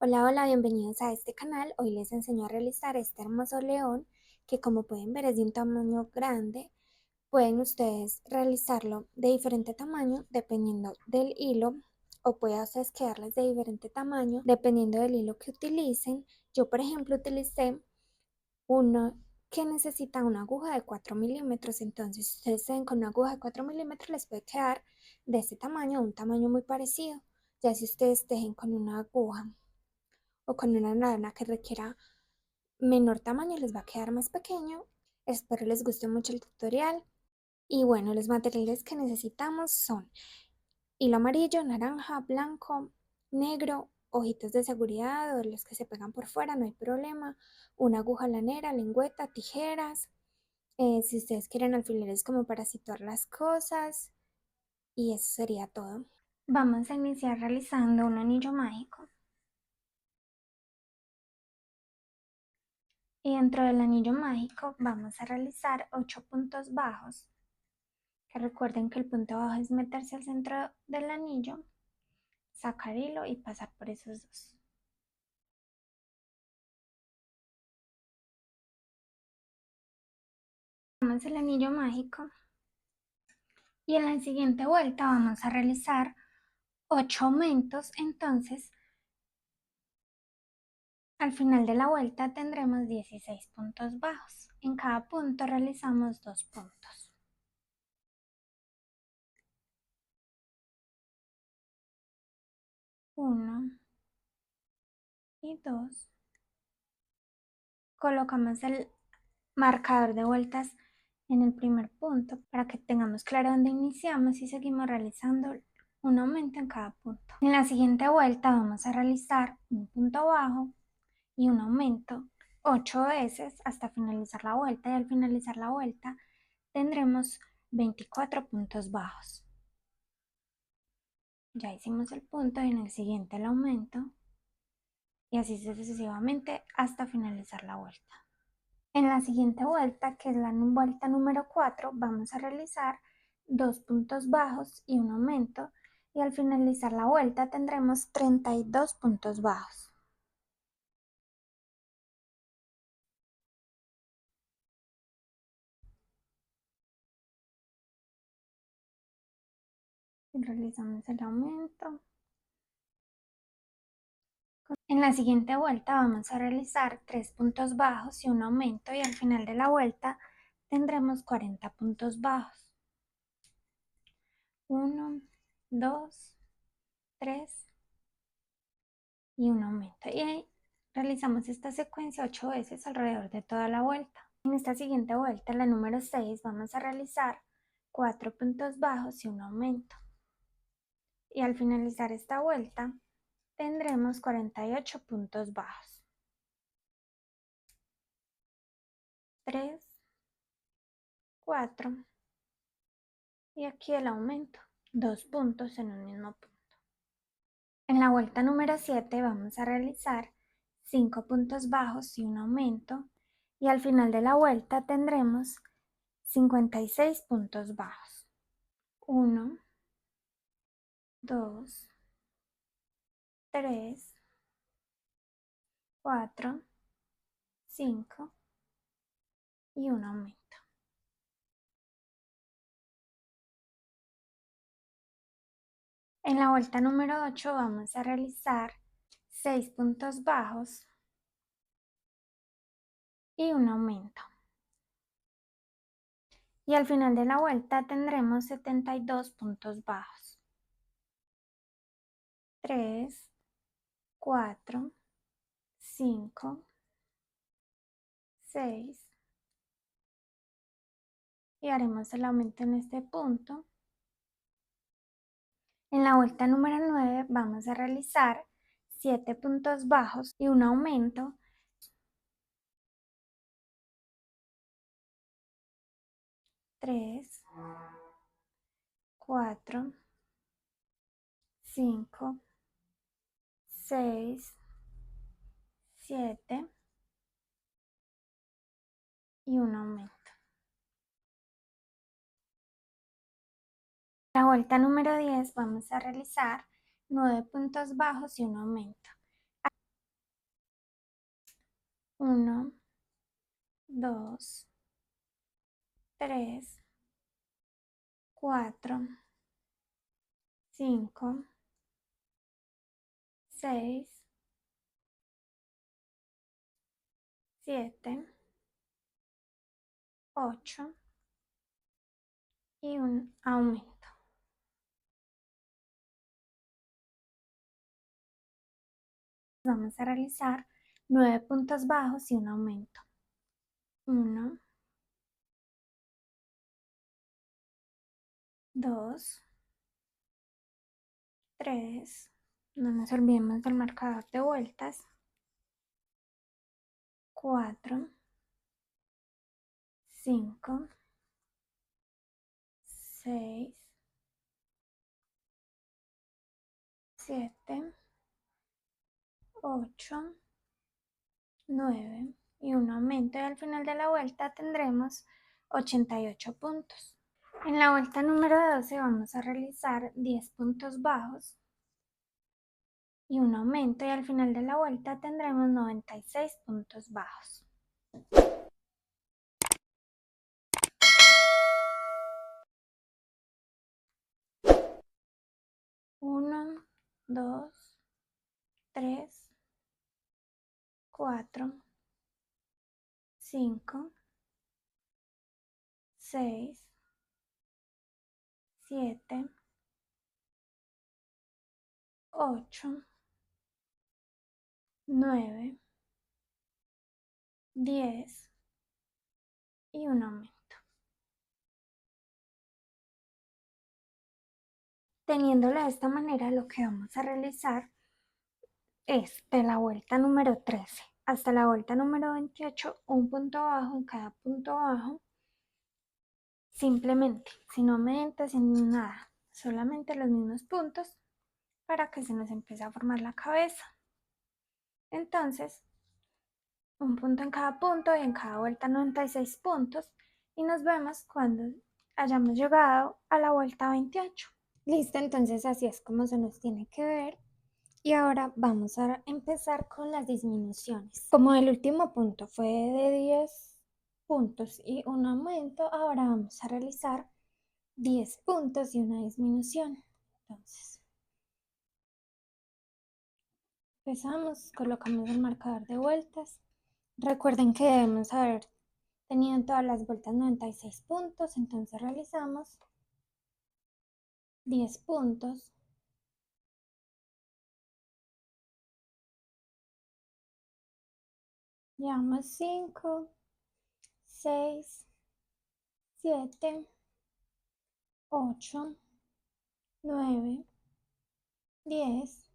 Hola, hola, bienvenidos a este canal. Hoy les enseño a realizar este hermoso león que, como pueden ver, es de un tamaño grande. Pueden ustedes realizarlo de diferente tamaño dependiendo del hilo, o puede ustedes quedarles de diferente tamaño dependiendo del hilo que utilicen. Yo, por ejemplo, utilicé uno que necesita una aguja de 4 milímetros. Entonces, si ustedes se ven con una aguja de 4 milímetros, les puede quedar de este tamaño, un tamaño muy parecido. Ya si ustedes tejen con una aguja o con una lana que requiera menor tamaño, les va a quedar más pequeño. Espero les guste mucho el tutorial. Y bueno, los materiales que necesitamos son hilo amarillo, naranja, blanco, negro, hojitas de seguridad o los que se pegan por fuera, no hay problema, una aguja lanera, lengüeta, tijeras, si ustedes quieren alfileres como para situar las cosas, y eso sería todo. Vamos a iniciar realizando un anillo mágico. Y dentro del anillo mágico vamos a realizar 8 puntos bajos, que recuerden que el punto bajo es meterse al centro del anillo, sacar hilo y pasar por esos dos. Vamos el anillo mágico y en la siguiente vuelta vamos a realizar 8 aumentos. Entonces al final de la vuelta tendremos 16 puntos bajos. En cada punto realizamos 2 puntos. 1 y 2. Colocamos el marcador de vueltas en el primer punto para que tengamos claro dónde iniciamos y seguimos realizando un aumento en cada punto. En la siguiente vuelta vamos a realizar un punto bajo y un aumento 8 veces hasta finalizar la vuelta, y al finalizar la vuelta tendremos 24 puntos bajos. Ya hicimos el punto y en el siguiente el aumento, y así sucesivamente hasta finalizar la vuelta. En la siguiente vuelta, que es la vuelta número 4, vamos a realizar 2 puntos bajos y un aumento, y al finalizar la vuelta tendremos 32 puntos bajos. Y realizamos el aumento. En la siguiente vuelta vamos a realizar 3 puntos bajos y un aumento, y al final de la vuelta tendremos 40 puntos bajos. 1, 2, 3 y un aumento. Y ahí realizamos esta secuencia 8 veces alrededor de toda la vuelta. En esta siguiente vuelta, la número 6, vamos a realizar 4 puntos bajos y un aumento. Y al finalizar esta vuelta tendremos 48 puntos bajos. 3, 4 y aquí el aumento, 2 puntos en un mismo punto. En la vuelta número 7 vamos a realizar 5 puntos bajos y un aumento, y al final de la vuelta tendremos 56 puntos bajos. 1, 2, 3, 4, 5 y un aumento. En la vuelta número 8 vamos a realizar 6 puntos bajos y un aumento. Y al final de la vuelta tendremos 72 puntos bajos. 3, 4, 5, 6 y haremos el aumento en este punto. En la vuelta número 9 vamos a realizar 7 puntos bajos y un aumento. 3, 4, 5, 6, 7 y un aumento. En la vuelta número 10 vamos a realizar 9 puntos bajos y un aumento. Uno, dos, tres, cuatro, cinco, seis, siete, ocho y un aumento. Vamos a realizar 9 puntos bajos y un aumento. Uno, dos, tres, no nos olvidemos del marcador de vueltas. Cuatro, cinco, seis, siete, ocho, 9 y un aumento, y al final de la vuelta tendremos 88 puntos. En la vuelta número 12 vamos a realizar 10 puntos bajos y un aumento, y al final de la vuelta tendremos 96 puntos bajos. Uno, dos, tres, cuatro, cinco, seis, siete, ocho, 9, 10 y un aumento. Teniéndolo de esta manera, lo que vamos a realizar es de la vuelta número 13 hasta la vuelta número 28, un punto bajo en cada punto bajo, simplemente, sin aumento, sin nada, solamente los mismos puntos para que se nos empiece a formar la cabeza. Entonces, un punto en cada punto y en cada vuelta 96 puntos, y nos vemos cuando hayamos llegado a la vuelta 28. Listo, entonces así es como se nos tiene que ver. Y ahora vamos a empezar con las disminuciones. Como el último punto fue de 10 puntos y un aumento, ahora vamos a realizar 10 puntos y una disminución. Entonces, empezamos, colocamos el marcador de vueltas. Recuerden que debemos haber tenido en todas las vueltas 96 puntos, entonces realizamos 10 puntos. Llevamos 5, 6, 7, 8, 9, 10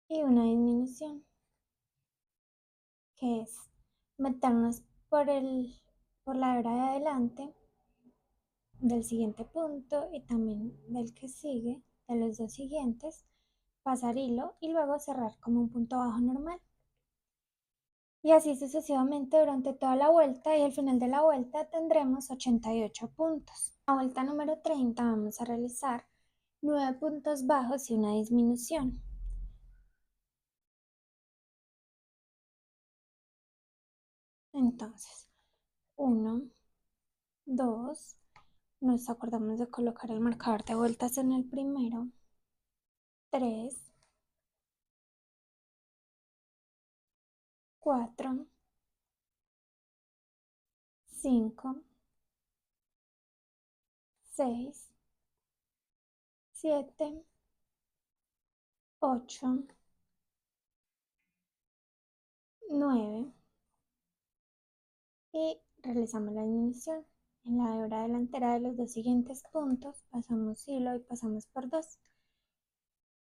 y una disminución, que es meternos por la hebra de adelante del siguiente punto y también del que sigue, de los dos siguientes, pasar hilo y luego cerrar como un punto bajo normal. Y así sucesivamente durante toda la vuelta, y al final de la vuelta tendremos 88 puntos. En la vuelta número 30 vamos a realizar 9 puntos bajos y una disminución. Entonces, 1, 2, nos acordamos de colocar el marcador de vueltas en el primero. 3, 4, 5, 6, 7, 8, 9 y realizamos la disminución. En la hebra delantera de los dos siguientes puntos pasamos hilo y pasamos por 2.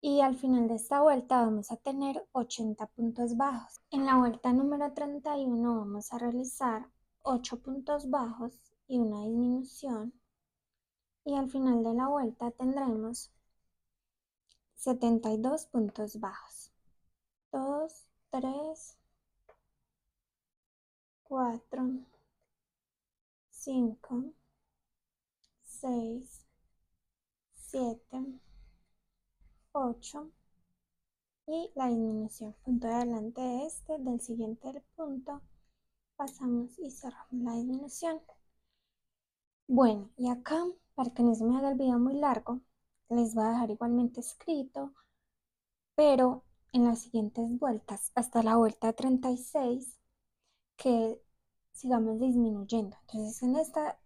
Y al final de esta vuelta vamos a tener 80 puntos bajos. En la vuelta número 31 vamos a realizar 8 puntos bajos y una disminución. Y al final de la vuelta tendremos 72 puntos bajos. 2, 3, 4, 5, 6, 7, 8, y la disminución, punto de adelante de este, del siguiente del punto, pasamos y cerramos la disminución. Bueno, y acá, para que no se me haga el video muy largo, les voy a dejar igualmente escrito, pero en las siguientes vueltas, hasta la vuelta 36, que sigamos disminuyendo. Entonces en esta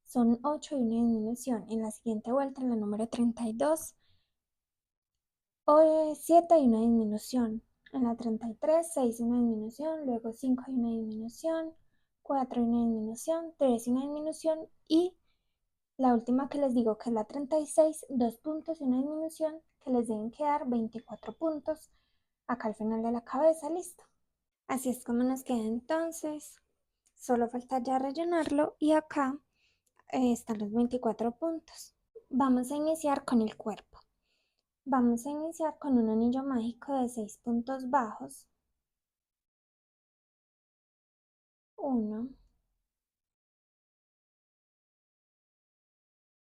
son 8 y una disminución. En la siguiente vuelta, en la número 32, 7 y una disminución. En la 33, 6 y una disminución, luego 5 y una disminución, 4 y una disminución, 3 y una disminución y la última que les digo que es la 36, 2 puntos y una disminución que les deben quedar 24 puntos acá al final de la cabeza, listo. Así es como nos queda entonces. Solo falta ya rellenarlo y acá están los 24 puntos. Vamos a iniciar con el cuerpo. Vamos a iniciar con un anillo mágico de 6 puntos bajos. 1,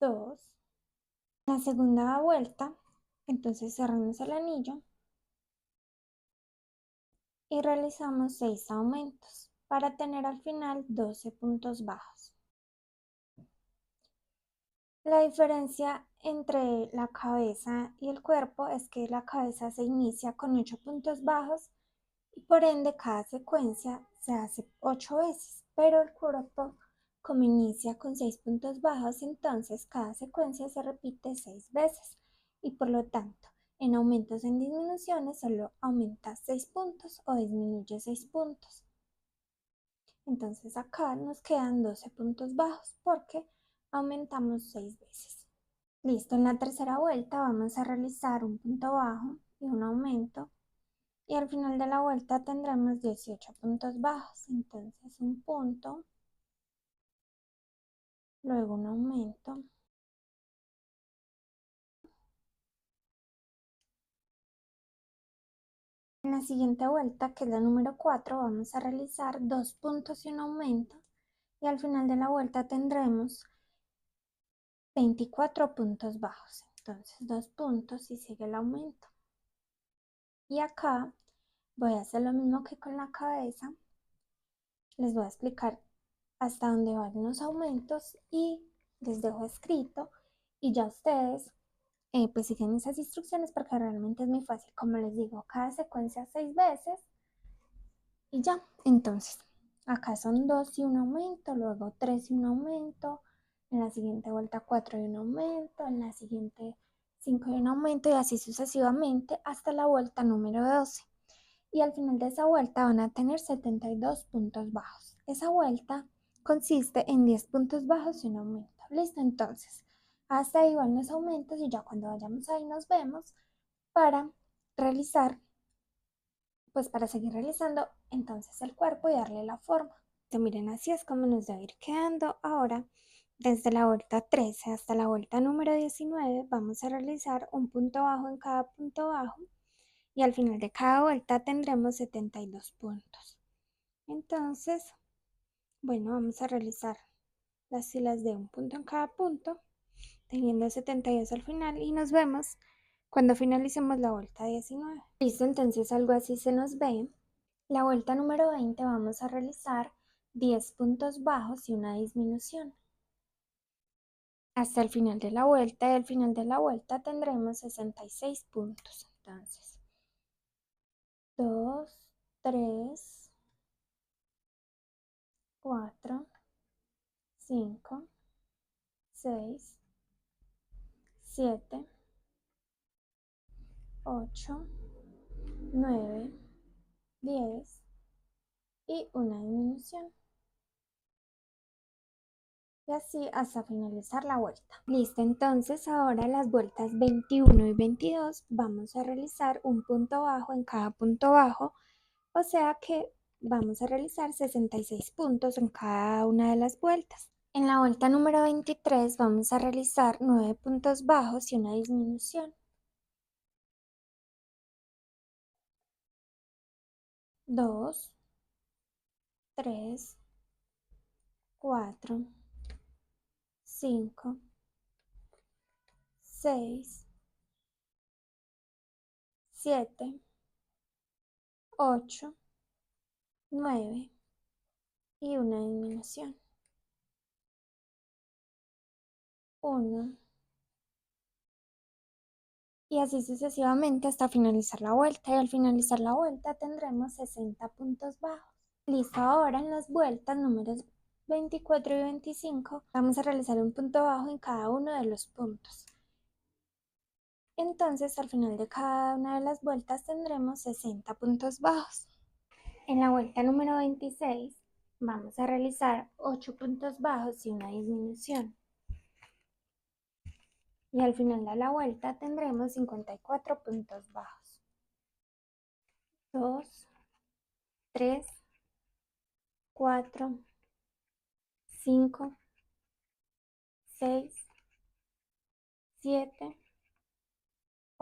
2. La segunda vuelta, entonces cerramos el anillo y realizamos 6 aumentos para tener al final 12 puntos bajos. La diferencia entre la cabeza y el cuerpo es que la cabeza se inicia con 8 puntos bajos y por ende cada secuencia se hace 8 veces, pero el cuerpo como inicia con 6 puntos bajos, entonces cada secuencia se repite 6 veces y por lo tanto en aumentos en disminuciones solo aumenta 6 puntos o disminuye 6 puntos. Entonces acá nos quedan 12 puntos bajos porque aumentamos 6 veces. Listo, en la tercera vuelta vamos a realizar un punto bajo y un aumento y al final de la vuelta tendremos 18 puntos bajos. Entonces un punto, luego un aumento. En la siguiente vuelta, que es la número 4, vamos a realizar 2 puntos y un aumento y al final de la vuelta tendremos 24 puntos bajos. Entonces 2 puntos y sigue el aumento. Y acá voy a hacer lo mismo que con la cabeza. Les voy a explicar hasta dónde van los aumentos y les dejo escrito y ya ustedes pues siguen esas instrucciones porque realmente es muy fácil. Como les digo, cada secuencia 6 veces y ya. Entonces, acá son 2 y un aumento, luego 3 y un aumento, en la siguiente vuelta 4 y un aumento, en la siguiente 5 y un aumento y así sucesivamente hasta la vuelta número 12. Y al final de esa vuelta van a tener 72 puntos bajos. Esa vuelta consiste en 10 puntos bajos y un aumento. Listo, entonces, hasta ahí van los aumentos y ya cuando vayamos ahí nos vemos para realizar, pues para seguir realizando entonces el cuerpo y darle la forma. Miren, así es como nos debe ir quedando. Ahora, desde la vuelta 13 hasta la vuelta número 19, vamos a realizar un punto bajo en cada punto bajo y al final de cada vuelta tendremos 72 puntos. Entonces, bueno, vamos a realizar las filas de un punto en cada punto, teniendo 72 al final y nos vemos cuando finalicemos la vuelta 19. Listo, entonces algo así se nos ve. La vuelta número 20 vamos a realizar 10 puntos bajos y una disminución. Hasta el final de la vuelta y al final de la vuelta tendremos 66 puntos. Entonces, 2, 3, 4, 5, 6, 7, 8, 9, 10 y una disminución. Y así hasta finalizar la vuelta. Listo, entonces ahora las vueltas 21 y 22 vamos a realizar un punto bajo en cada punto bajo, o sea que vamos a realizar 66 puntos en cada una de las vueltas. En la vuelta número 23 vamos a realizar 9 puntos bajos y una disminución. 2, 3, 4, 5, 6, 7, 8, 9 y una disminución. 1 y así sucesivamente hasta finalizar la vuelta, y al finalizar la vuelta tendremos 60 puntos bajos. Listo, ahora en las vueltas números 24 y 25 vamos a realizar un punto bajo en cada uno de los puntos. Entonces al final de cada una de las vueltas tendremos 60 puntos bajos. En la vuelta número 26 vamos a realizar 8 puntos bajos y una disminución. Y al final de la vuelta tendremos 54 puntos bajos. 2, 3, 4, 5, 6, 7,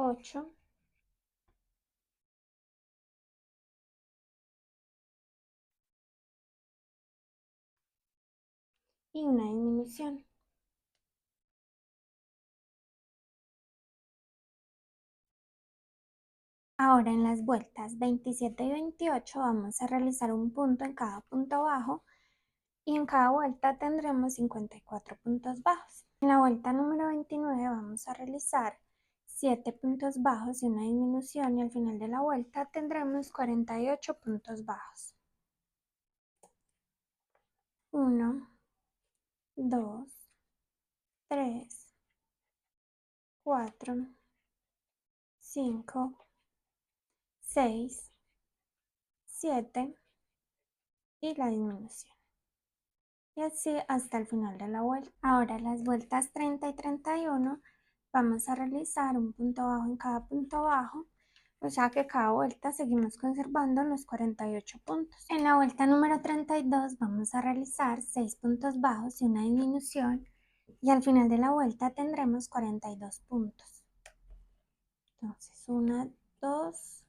8, y una disminución. Ahora en las vueltas 27 y 28 vamos a realizar un punto en cada punto bajo y en cada vuelta tendremos 54 puntos bajos. En la vuelta número 29 vamos a realizar 7 puntos bajos y una disminución, y al final de la vuelta tendremos 48 puntos bajos. 1, 2, 3, 4, 5, 6, 7 y la disminución. Y así hasta el final de la vuelta. Ahora las vueltas 30 y 31 vamos a realizar un punto bajo en cada punto bajo, o sea que cada vuelta seguimos conservando los 48 puntos. En la vuelta número 32 vamos a realizar 6 puntos bajos y una disminución, y al final de la vuelta tendremos 42 puntos. Entonces 1, 2,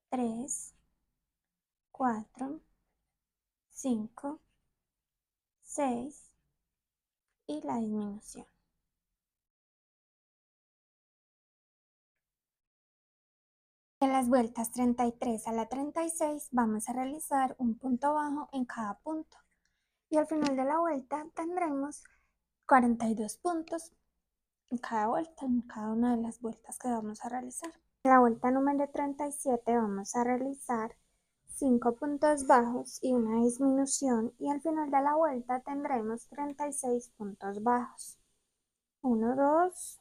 3, 4, 5, 6 y la disminución. De las vueltas 33 a la 36 vamos a realizar un punto bajo en cada punto, y al final de la vuelta tendremos 42 puntos en cada vuelta, en cada una de las vueltas que vamos a realizar. En la vuelta número 37 vamos a realizar 5 puntos bajos y una disminución, y al final de la vuelta tendremos 36 puntos bajos. 1, 2,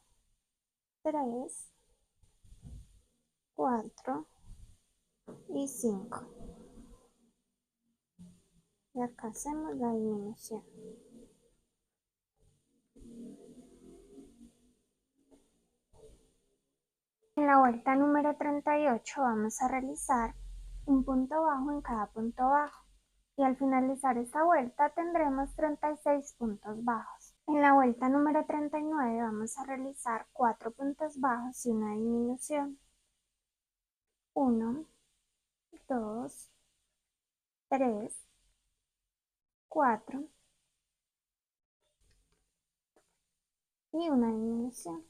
3, 4 y 5. Y acá hacemos la disminución. En la vuelta número 38 vamos a realizar un punto bajo en cada punto bajo, y al finalizar esta vuelta tendremos 36 puntos bajos. En la vuelta número 39 vamos a realizar 4 puntos bajos y una disminución. 1, 2, 3, 4 y una disminución.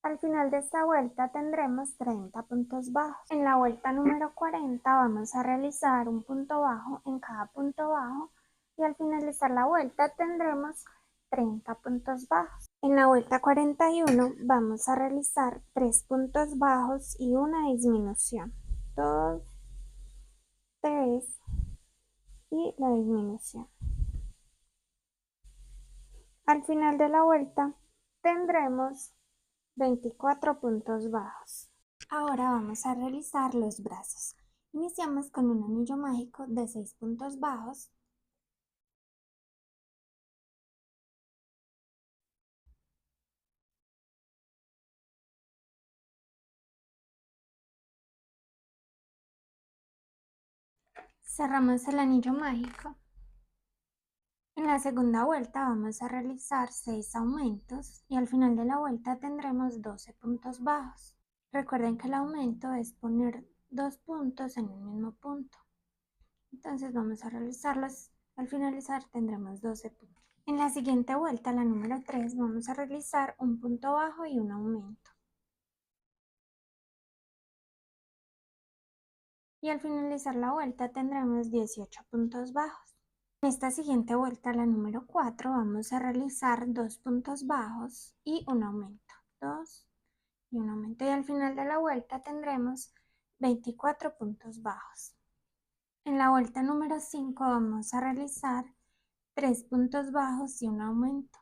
Al final de esta vuelta tendremos 30 puntos bajos. En la vuelta número 40 vamos a realizar un punto bajo en cada punto bajo, y al finalizar la vuelta tendremos 30 puntos bajos. En la vuelta 41 vamos a realizar 3 puntos bajos y una disminución. 2, 3 y la disminución. Al final de la vuelta tendremos 24 puntos bajos. Ahora vamos a realizar los brazos. Iniciamos con un anillo mágico de 6 puntos bajos. Cerramos el anillo mágico. En la segunda vuelta vamos a realizar 6 aumentos, y al final de la vuelta tendremos 12 puntos bajos. Recuerden que el aumento es poner 2 puntos en un mismo punto. Entonces vamos a realizarlos. Al finalizar tendremos 12 puntos. En la siguiente vuelta, la número 3, vamos a realizar un punto bajo y un aumento. y al finalizar la vuelta tendremos 18 puntos bajos. En esta siguiente vuelta, la número 4, vamos a realizar 2 puntos bajos y un aumento. 2 y un aumento, y al final de la vuelta tendremos 24 puntos bajos. En la vuelta número 5 vamos a realizar 3 puntos bajos y un aumento.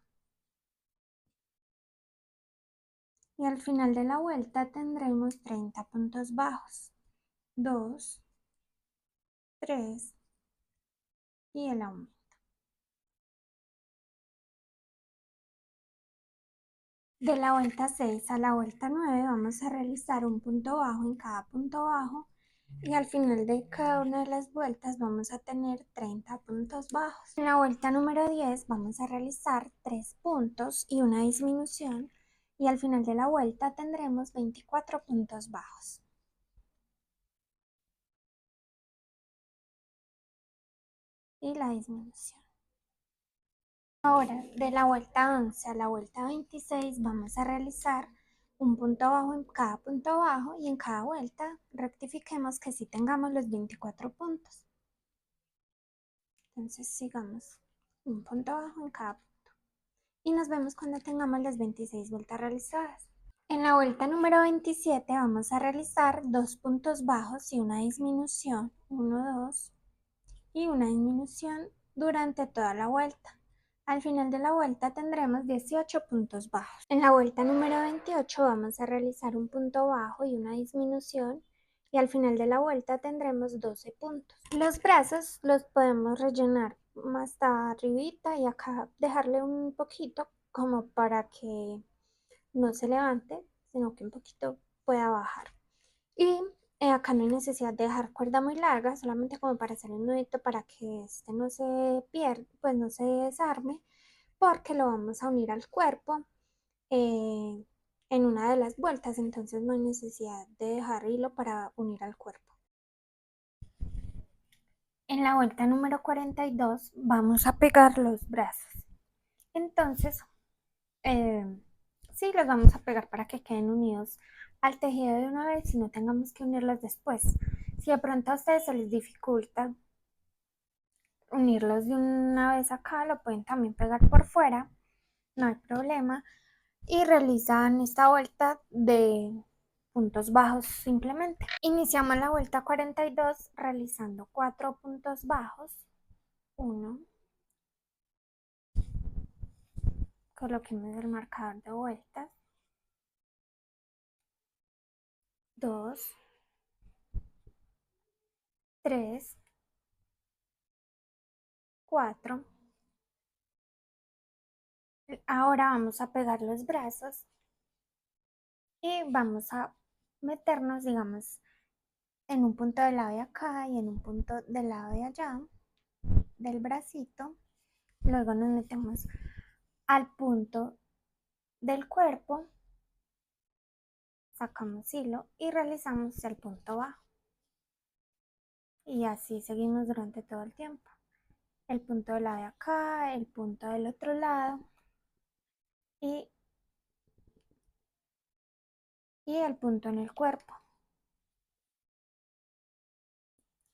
Y al final de la vuelta tendremos 30 puntos bajos. 2, 3 y el aumento. De la vuelta 6 a la vuelta 9 vamos a realizar un punto bajo en cada punto bajo, y al final de cada una de las vueltas vamos a tener 30 puntos bajos. En la vuelta número 10 vamos a realizar 3 puntos y una disminución, y al final de la vuelta tendremos 24 puntos bajos. Y la disminución. Ahora, de la vuelta 11 a la vuelta 26 vamos a realizar un punto bajo en cada punto bajo, y en cada vuelta rectifiquemos que sí tengamos los 24 puntos. Entonces sigamos un punto bajo en cada punto y nos vemos cuando tengamos las 26 vueltas realizadas. En la vuelta número 27 vamos a realizar 2 puntos bajos y una disminución, 1, 2, y una disminución durante toda la vuelta. Al final de la vuelta tendremos 18 puntos bajos. En la vuelta número 28 vamos a realizar un punto bajo y una disminución, y al final de la vuelta tendremos 12 puntos. Los brazos los podemos rellenar hasta arribita y acá dejarle un poquito como para que no se levante, sino que un poquito pueda bajar. Y acá no hay necesidad de dejar cuerda muy larga, solamente como para hacer un nudito para que este no se pierda, pues no se desarme, porque lo vamos a unir al cuerpo eh, en una de las vueltas, entonces no hay necesidad de dejar hilo para unir al cuerpo. En la vuelta número 42 vamos a pegar los brazos. Entonces, eh, sí, los vamos a pegar para que queden unidos al tejido de una vez y no tengamos que unirlos después. Si de pronto a ustedes se les dificulta unirlos de una vez acá, lo pueden también pegar por fuera, no hay problema, y realizan esta vuelta de puntos bajos simplemente. Iniciamos la vuelta 42 realizando 4 puntos bajos. 1, coloquemos el marcador de vueltas. 2, 3, 4. Ahora vamos a pegar los brazos y vamos a meternos, digamos, en un punto del lado de acá y en un punto del lado de allá del bracito. Luego nos metemos al punto del cuerpo, sacamos hilo y realizamos el punto bajo. Y así seguimos durante todo el tiempo. El punto del lado de acá, el punto del otro lado y el punto en el cuerpo.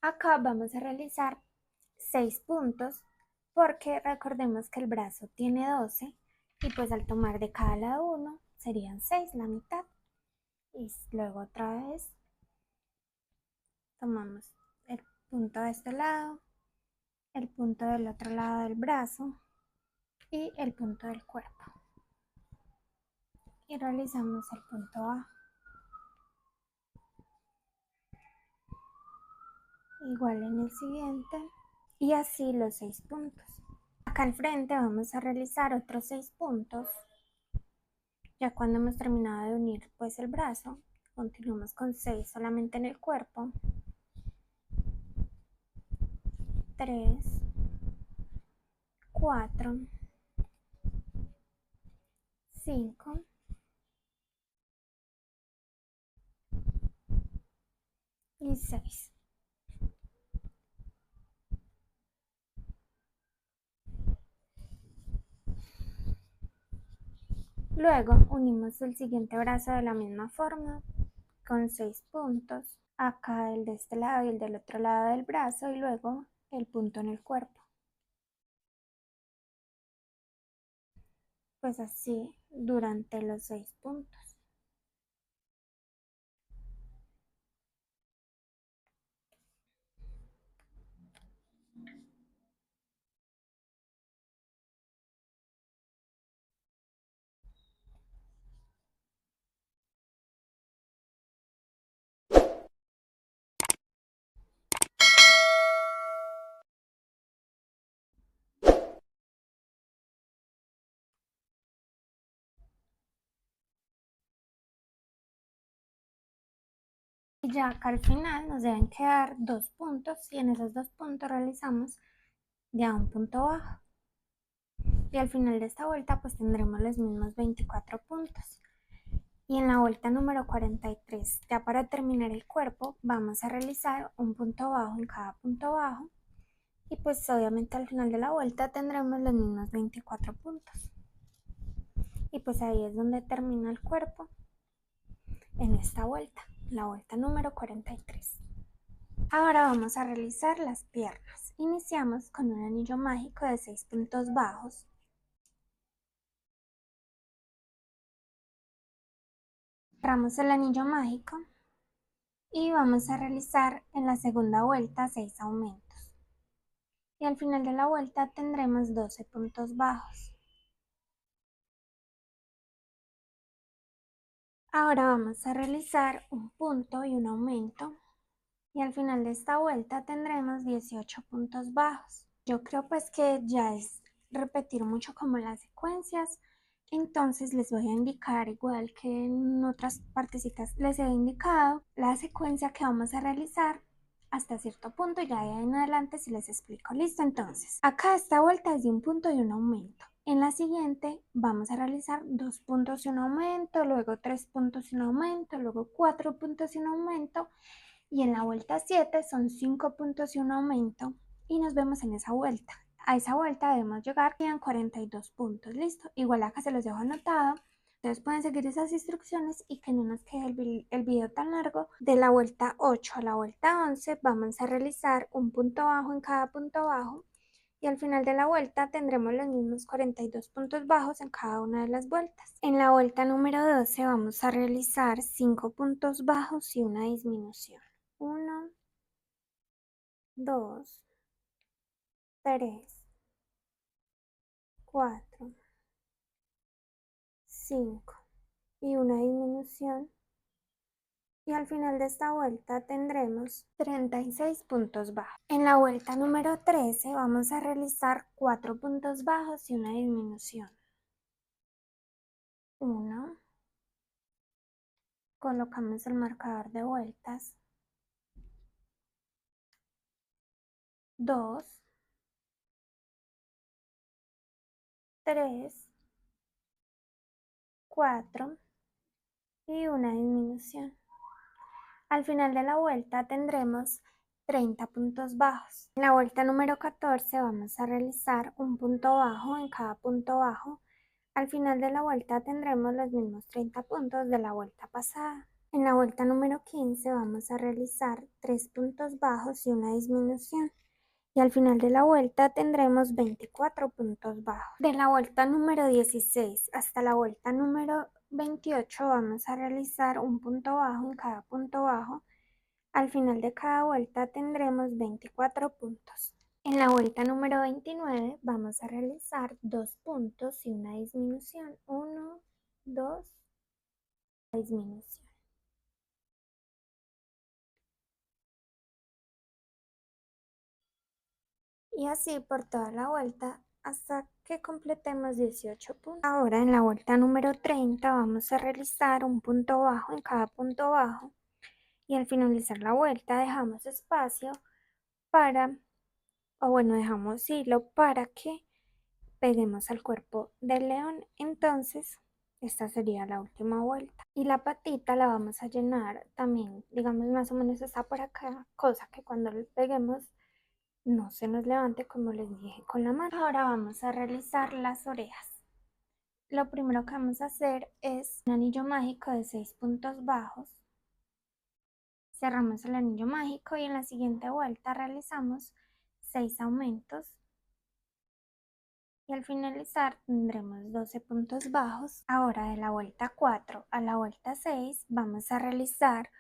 Acá vamos a realizar 6 puntos porque recordemos que el brazo tiene 12 y pues al tomar de cada lado uno serían 6, la mitad. Y luego otra vez tomamos el punto de este lado, el punto del otro lado del brazo y el punto del cuerpo. Y realizamos el punto bajo. Igual en el siguiente. Y así los 6 puntos. Acá al frente vamos a realizar otros 6 puntos. Ya cuando hemos terminado de unir pues el brazo, continuamos con 6 solamente en el cuerpo. 3, 4, 5 y 6. Luego unimos el siguiente brazo de la misma forma con 6 puntos. acá el de este lado y el del otro lado del brazo y luego el punto en el cuerpo. Pues así durante los 6 puntos. Y ya acá al final nos deben quedar 2 puntos y en esos 2 puntos realizamos ya un punto bajo. Y al final de esta vuelta pues tendremos los mismos 24 puntos. Y en la vuelta número 43, ya para terminar el cuerpo, vamos a realizar un punto bajo en cada punto bajo. Y pues obviamente al final de la vuelta tendremos los mismos 24 puntos. Y pues ahí es donde termina el cuerpo en esta vuelta, la vuelta número 43. Ahora vamos a realizar las piernas. Iniciamos con un anillo mágico de 6 puntos bajos. Cerramos el anillo mágico y vamos a realizar en la segunda vuelta 6 aumentos. Y al final de la vuelta tendremos 12 puntos bajos. Ahora vamos a realizar un punto y un aumento. Y al final de esta vuelta tendremos 18 puntos bajos. Yo creo pues que ya es repetir mucho como las secuencias, entonces les voy a indicar igual que en otras partecitas les he indicado la secuencia que vamos a realizar hasta cierto punto y ya de ahí en adelante si les explico. Listo, entonces acá esta vuelta es de un punto y un aumento. En la siguiente vamos a realizar 2 puntos y un aumento, luego 3 puntos y un aumento, luego 4 puntos y un aumento. Y en la vuelta 7 son 5 puntos y un aumento. Y nos vemos en esa vuelta. A esa vuelta debemos llegar, quedan 42 puntos. Listo. Igual acá se los dejo anotado. Ustedes pueden seguir esas instrucciones y que no nos quede el video tan largo. De la vuelta 8 a la vuelta 11 vamos a realizar un punto bajo en cada punto bajo. Y al final de la vuelta tendremos los mismos 42 puntos bajos en cada una de las vueltas. En la vuelta número 12 vamos a realizar 5 puntos bajos y una disminución. 1, 2, 3, 4, 5 y una disminución. Y al final de esta vuelta tendremos 36 puntos bajos. En la vuelta número 13 vamos a realizar 4 puntos bajos y una disminución. 1, colocamos el marcador de vueltas. 2, 3, 4 y una disminución. Al final de la vuelta tendremos 30 puntos bajos. En la vuelta número 14 vamos a realizar un punto bajo en cada punto bajo. Al final de la vuelta tendremos los mismos 30 puntos de la vuelta pasada. En la vuelta número 15 vamos a realizar 3 puntos bajos y una disminución. Y al final de la vuelta tendremos 24 puntos bajos. De la vuelta número 16 hasta la vuelta número 28 vamos a realizar un punto bajo en cada punto bajo. Al final de cada vuelta tendremos 24 puntos. En la vuelta número 29 vamos a realizar 2 puntos y una disminución. 1, 2, disminución. Y así por toda la vuelta hasta que completemos 18 puntos. Ahora en la vuelta número 30 vamos a realizar un punto bajo en cada punto bajo y al finalizar la vuelta dejamos espacio para, o bueno, dejamos hilo para que peguemos al cuerpo del león. Entonces esta sería la última vuelta y la patita la vamos a llenar también, digamos más o menos está por acá, cosa que cuando le peguemos no se nos levante como les dije con la mano. Ahora vamos a realizar las orejas. Lo primero que vamos a hacer es un anillo mágico de 6 puntos bajos. cerramos el anillo mágico y en la siguiente vuelta realizamos 6 aumentos y al finalizar tendremos 12 puntos bajos. Ahora de la vuelta 4 a la vuelta 6 vamos a realizar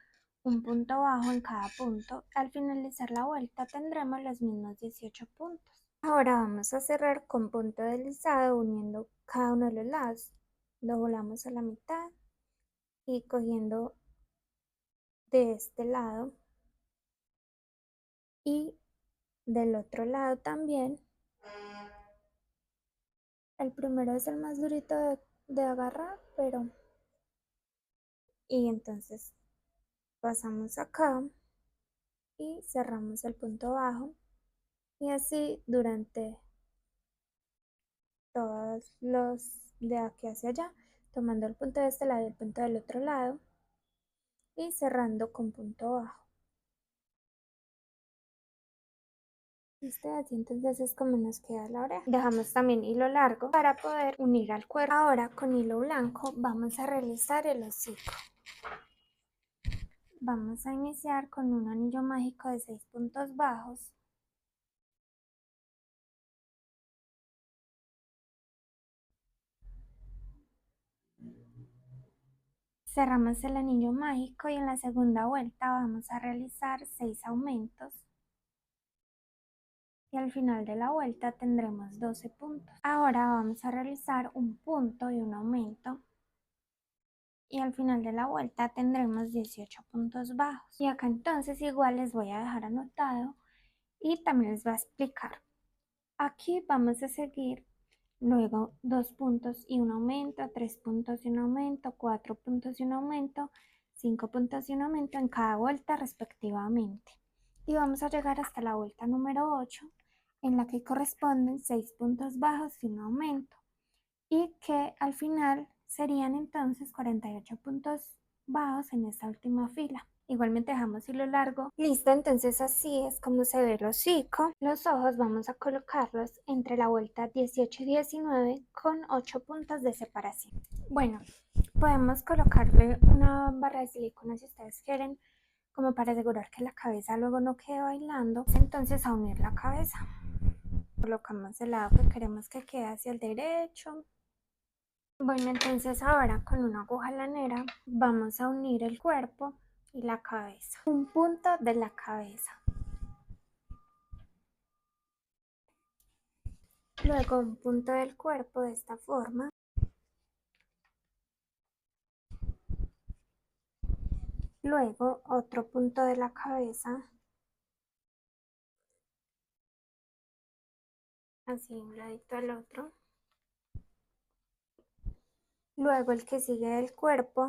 un punto bajo en cada punto. Al finalizar la vuelta tendremos los mismos 18 puntos. Ahora vamos a cerrar con punto deslizado uniendo cada uno de los lados. Lo doblamos a la mitad y cogiendo de este lado y del otro lado también. El primero es el más durito de agarrar, pero... Y entonces pasamos acá y cerramos el punto bajo. Y así durante todos los de aquí hacia allá, tomando el punto de este lado y el punto del otro lado y cerrando con punto bajo. ¿Viste? Así entonces es como nos queda la oreja. Dejamos también hilo largo para poder unir al cuerpo. Ahora con hilo blanco vamos a realizar el hocico. Vamos a iniciar con un anillo mágico de 6 puntos bajos. Cerramos el anillo mágico y en la segunda vuelta vamos a realizar 6 aumentos. Y al final de la vuelta tendremos 12 puntos. Ahora vamos a realizar un punto y un aumento. Y al final de la vuelta tendremos 18 puntos bajos. Y acá entonces igual les voy a dejar anotado y también les voy a explicar. Aquí vamos a seguir luego 2 puntos y un aumento, 3 puntos y un aumento, 4 puntos y un aumento, 5 puntos y un aumento en cada vuelta respectivamente. Y vamos a llegar hasta la vuelta número 8 en la que corresponden 6 puntos bajos y un aumento. Y que al final serían entonces 48 puntos bajos en esta última fila. Igualmente dejamos hilo largo. Listo, entonces así es como se ve el hocico. Los ojos vamos a colocarlos entre la vuelta 18 y 19 con 8 puntos de separación. Bueno, podemos colocarle una barra de silicona si ustedes quieren, como para asegurar que la cabeza luego no quede bailando. Entonces a unir la cabeza. Colocamos el lado que queremos que quede hacia el derecho. Bueno, entonces ahora con una aguja lanera vamos a unir el cuerpo y la cabeza. Un punto de la cabeza. Luego un punto del cuerpo de esta forma. Luego otro punto de la cabeza. Así un ladito al otro. Luego el que sigue del cuerpo.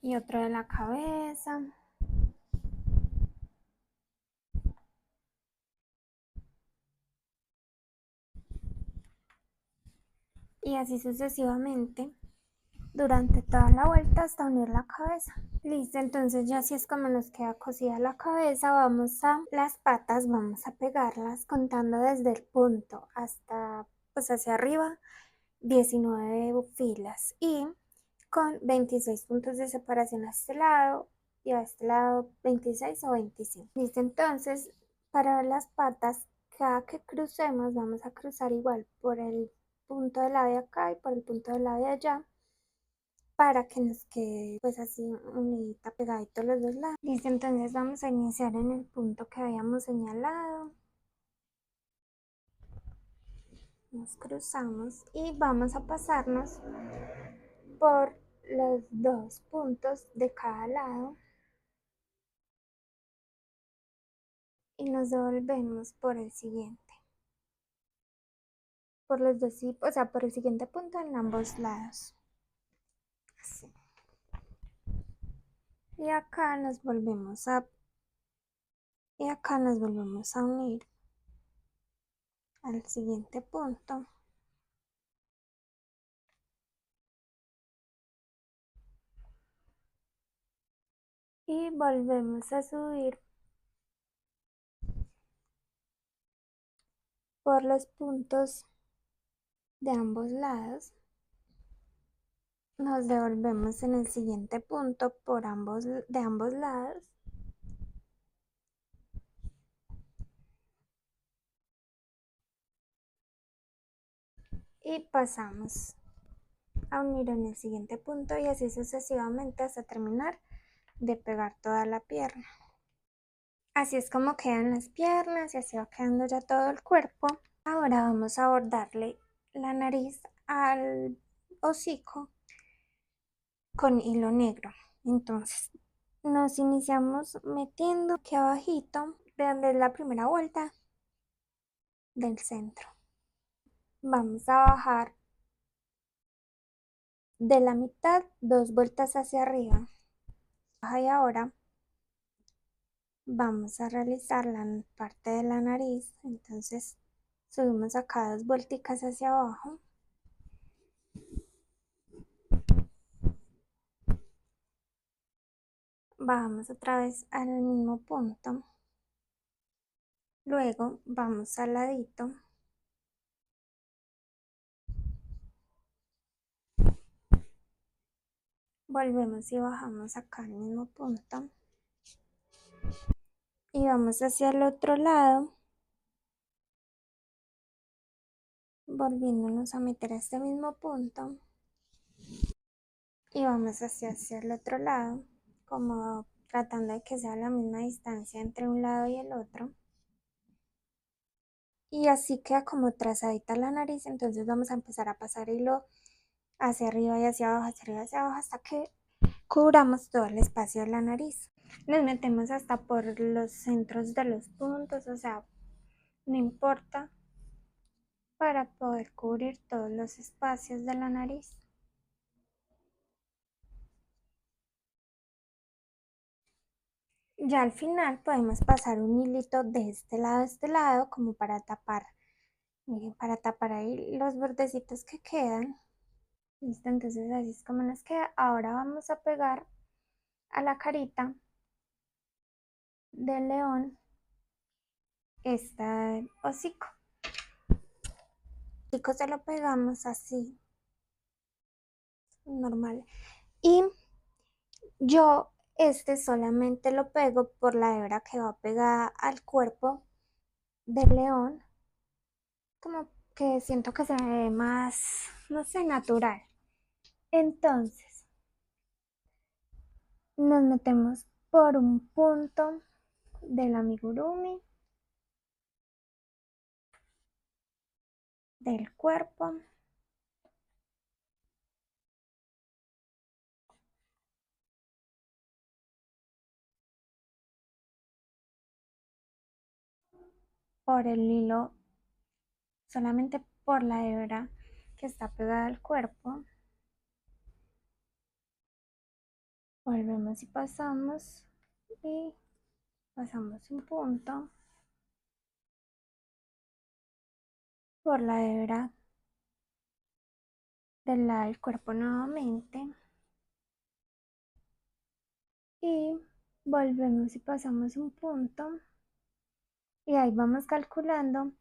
Y otro de la cabeza. Y así sucesivamente durante toda la vuelta hasta unir la cabeza. Listo, entonces ya así es como nos queda cosida la cabeza. Vamos a las patas, vamos a pegarlas contando desde el punto hasta pues hacia arriba 19 filas y con 26 puntos de separación a este lado y a este lado 26 o 25. Listo, entonces para las patas cada que crucemos vamos a cruzar igual por el punto del lado de acá y por el punto del lado de allá para que nos quede pues así unidita pegadito los dos lados. Listo, entonces vamos a iniciar en el punto que habíamos señalado. Nos cruzamos y vamos a pasarnos por los 2 puntos de cada lado y nos devolvemos por el siguiente. Por los dos, o sea, por el siguiente punto en ambos lados. Así. Y acá nos volvemos a unir al siguiente punto. Y volvemos a subir por los puntos de ambos lados Nos devolvemos en el siguiente punto de ambos lados y pasamos a unir en el siguiente punto y así sucesivamente hasta terminar de pegar toda la pierna. Así es como quedan las piernas y así va quedando ya todo el cuerpo. Ahora vamos a bordarle la nariz al hocico con hilo negro. Entonces nos iniciamos metiendo aquí abajito de donde es la primera vuelta del centro. Vamos a bajar de la mitad 2 vueltas hacia arriba. Y ahora vamos a realizar la parte de la nariz. Entonces subimos acá 2 vuelticas hacia abajo. Bajamos otra vez al mismo punto. Luego vamos al ladito. Volvemos y bajamos acá al mismo punto. Y vamos hacia el otro lado. Volviéndonos a meter a este mismo punto. Y vamos hacia el otro lado. Como tratando de que sea la misma distancia entre un lado y el otro. Y así queda como trazadita la nariz. Entonces vamos a empezar a pasar hilo hacia arriba y hacia abajo, hacia arriba y hacia abajo, hasta que cubramos todo el espacio de la nariz. Nos metemos hasta por los centros de los puntos, o sea, no importa, para poder cubrir todos los espacios de la nariz. Ya al final podemos pasar un hilito de este lado a este lado como para tapar, miren, para tapar ahí los bordecitos que quedan. Listo, entonces así es como nos queda. Ahora vamos a pegar a la carita del león este hocico. El hocico se lo pegamos así, normal. Y yo solamente lo pego por la hebra que va pegada al cuerpo del león, como que siento que se ve más, no sé, natural. Entonces, nos metemos por un punto del amigurumi del cuerpo. Por el hilo, solamente por la hebra que está pegada al cuerpo. Volvemos y pasamos un punto por la hebra del lado del cuerpo nuevamente y volvemos y pasamos un punto y ahí vamos calculando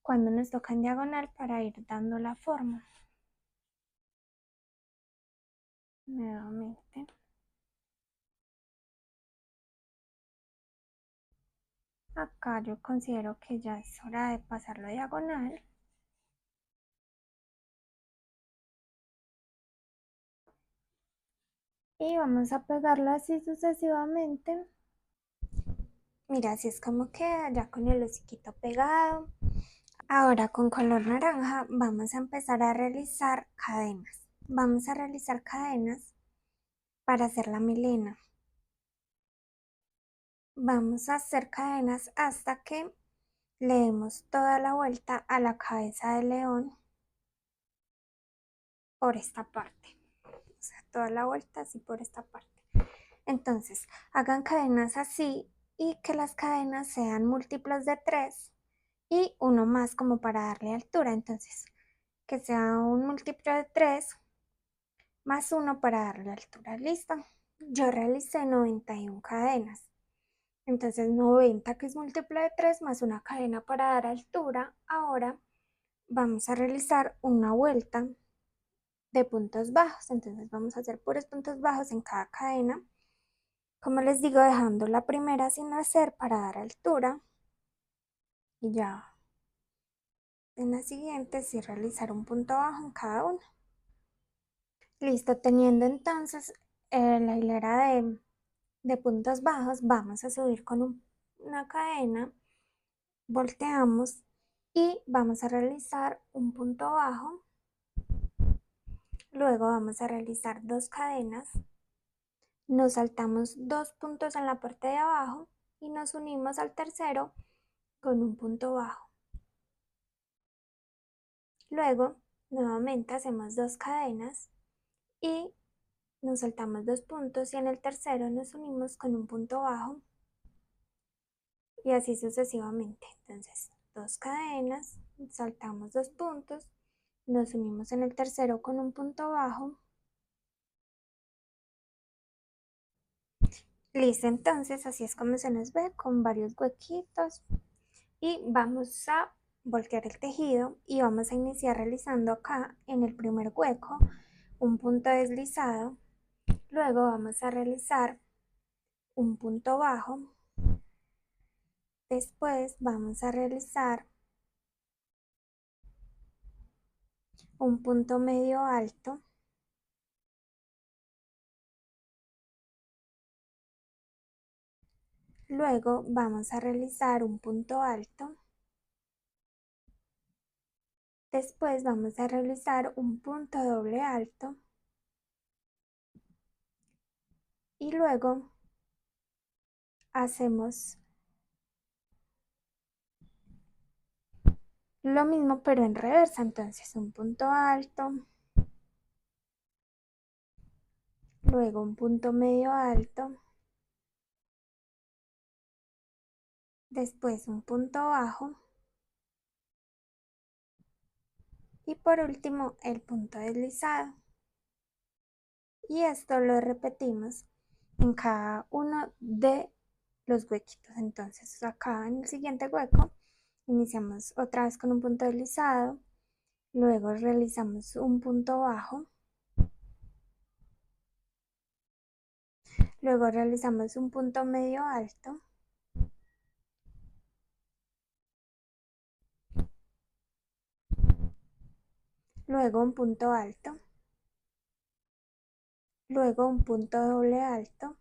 cuando nos toca en diagonal para ir dando la forma. Nuevamente. Acá yo considero que ya es hora de pasarlo a diagonal. Y vamos a pegarlo así sucesivamente. Mira, así es como queda, ya con el hociquito pegado. Ahora con color naranja vamos a empezar a realizar cadenas. Vamos a realizar cadenas para hacer la melena. Vamos a hacer cadenas hasta que le demos toda la vuelta a la cabeza del león por esta parte. O sea, toda la vuelta así por esta parte. Entonces, hagan cadenas así y que las cadenas sean múltiplos de 3 y uno más como para darle altura. Entonces, que sea un múltiplo de 3 más uno para darle altura. ¿Listo? Yo realicé 91 cadenas. Entonces 90 que es múltiplo de 3 más una cadena para dar altura. Ahora vamos a realizar una vuelta de puntos bajos. Entonces vamos a hacer puros puntos bajos en cada cadena. Como les digo, dejando la primera sin hacer para dar altura. Y ya en la siguiente sí realizar un punto bajo en cada una. Listo, teniendo entonces la hilera de puntos bajos, vamos a subir con una cadena, volteamos y vamos a realizar un punto bajo. Luego vamos a realizar dos cadenas, nos saltamos dos puntos en la parte de abajo y nos unimos al tercero con un punto bajo. Luego, nuevamente hacemos dos cadenas y nos saltamos dos puntos y en el tercero nos unimos con un punto bajo y así sucesivamente. Entonces, dos cadenas, saltamos dos puntos, nos unimos en el tercero con un punto bajo. Listo, entonces así es como se nos ve con varios huequitos y vamos a voltear el tejido y vamos a iniciar realizando acá en el primer hueco un punto deslizado. Luego vamos a realizar un punto bajo. Después vamos a realizar un punto medio alto. Luego vamos a realizar un punto alto. Después vamos a realizar un punto doble alto. Y luego hacemos lo mismo pero en reversa. Entonces un punto alto, luego un punto medio alto, después un punto bajo y por último el punto deslizado. Y esto lo repetimos en cada uno de los huequitos. Entonces acá en el siguiente hueco iniciamos otra vez con un punto deslizado, luego realizamos un punto bajo, luego realizamos un punto medio alto, luego un punto alto, luego un punto doble alto,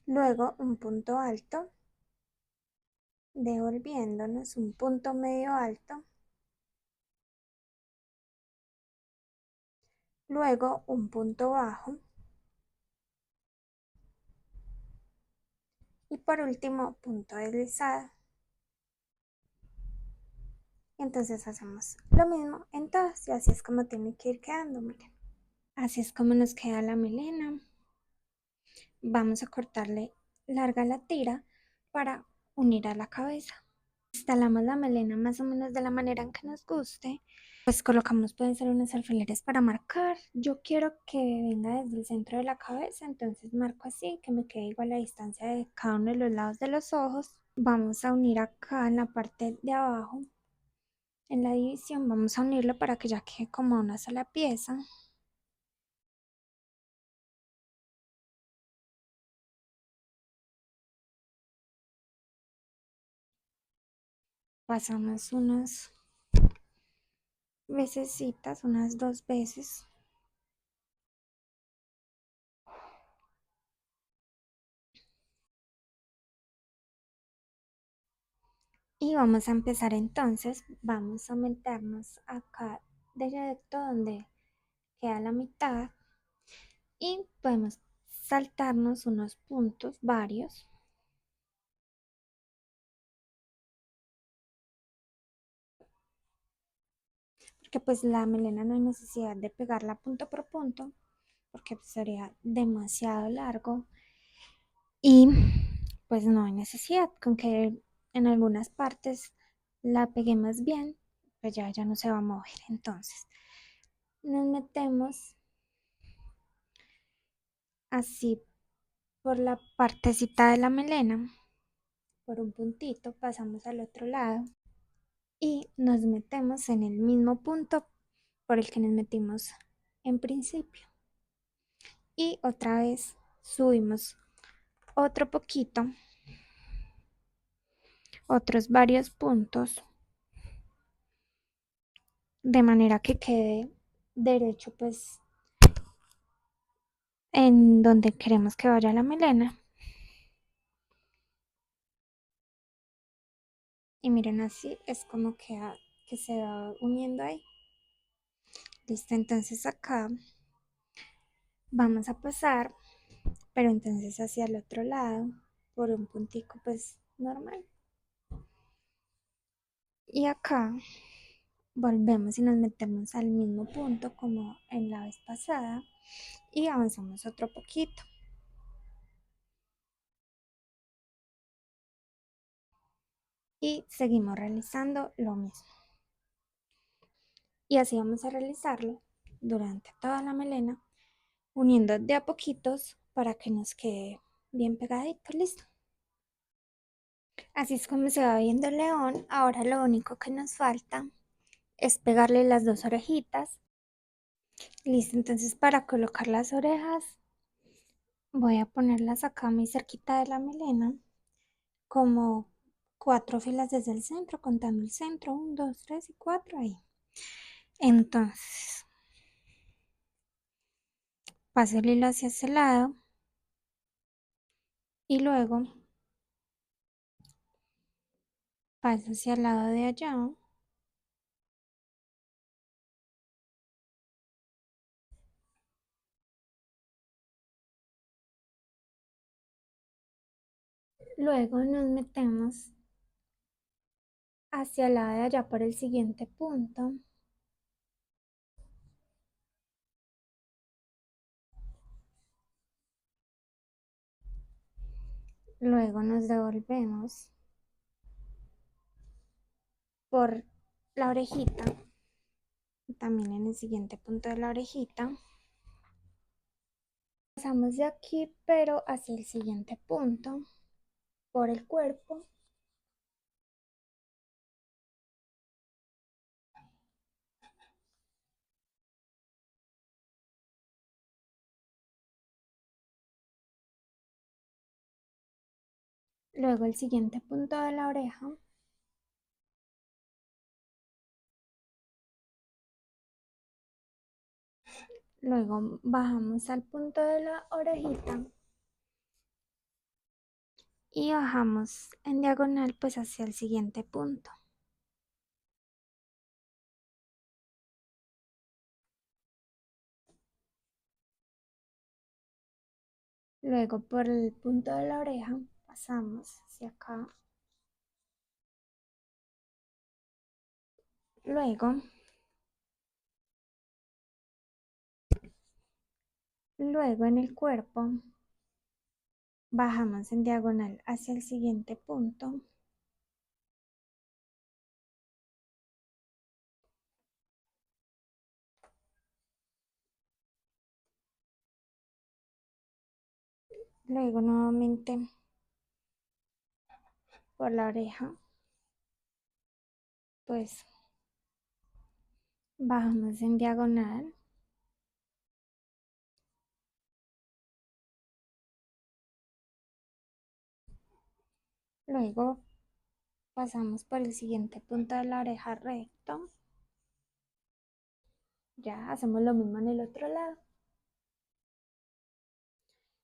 luego un punto alto, devolviéndonos un punto medio alto, luego un punto bajo y por último punto deslizado. Entonces hacemos lo mismo en todas y así es como tiene que ir quedando, miren. Así es como nos queda la melena. Vamos a cortarle larga la tira para unir a la cabeza. Instalamos la melena más o menos de la manera en que nos guste. Pues colocamos, pueden ser unos alfileres para marcar. Yo quiero que venga desde el centro de la cabeza, entonces marco así, que me quede igual la distancia de cada uno de los lados de los ojos. Vamos a unir acá en la parte de abajo. En la división vamos a unirlo para que ya quede como una sola pieza. Pasamos unas vecesitas, unas dos veces. Y vamos a empezar entonces, vamos a meternos acá directo donde queda la mitad y podemos saltarnos unos puntos, varios, porque pues la melena no hay necesidad de pegarla punto por punto, porque pues, sería demasiado largo y pues no hay necesidad con que en algunas partes la peguemos bien, pues ya no se va a mover. Entonces nos metemos así por la partecita de la melena por un puntito, pasamos al otro lado y nos metemos en el mismo punto por el que nos metimos en principio. Y otra vez subimos otro poquito, otros varios puntos, de manera que quede derecho pues en donde queremos que vaya la melena. Y miren, así es como queda, que se va uniendo ahí. Listo, entonces acá vamos a pasar, pero entonces hacia el otro lado, por un puntico pues normal. Y acá volvemos y nos metemos al mismo punto como en la vez pasada y avanzamos otro poquito. Y seguimos realizando lo mismo. Y así vamos a realizarlo durante toda la melena, uniendo de a poquitos para que nos quede bien pegadito, listo. Así es como se va viendo el león. Ahora lo único que nos falta es pegarle las dos orejitas. Listo, entonces para colocar las orejas voy a ponerlas acá muy cerquita de la melena, como 4 filas desde el centro, contando el centro, 1, 2, 3 y 4 ahí. Entonces, paso el hilo hacia ese lado y luego paso hacia el lado de allá. Luego nos metemos hacia el lado de allá por el siguiente punto. Luego nos devolvemos por la orejita, también en el siguiente punto de la orejita. Pasamos de aquí, pero hacia el siguiente punto, por el cuerpo. Luego el siguiente punto de la oreja. Luego bajamos al punto de la orejita y bajamos en diagonal pues hacia el siguiente punto. Luego por el punto de la oreja pasamos hacia acá. Luego en el cuerpo bajamos en diagonal hacia el siguiente punto. Luego nuevamente por la oreja, pues bajamos en diagonal. Luego pasamos por el siguiente punto de la oreja recto. Ya hacemos lo mismo en el otro lado.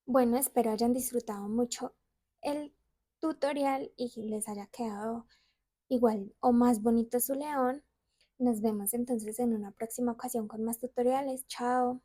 Bueno, espero hayan disfrutado mucho el tutorial y les haya quedado igual o más bonito su león. Nos vemos entonces en una próxima ocasión con más tutoriales. Chao.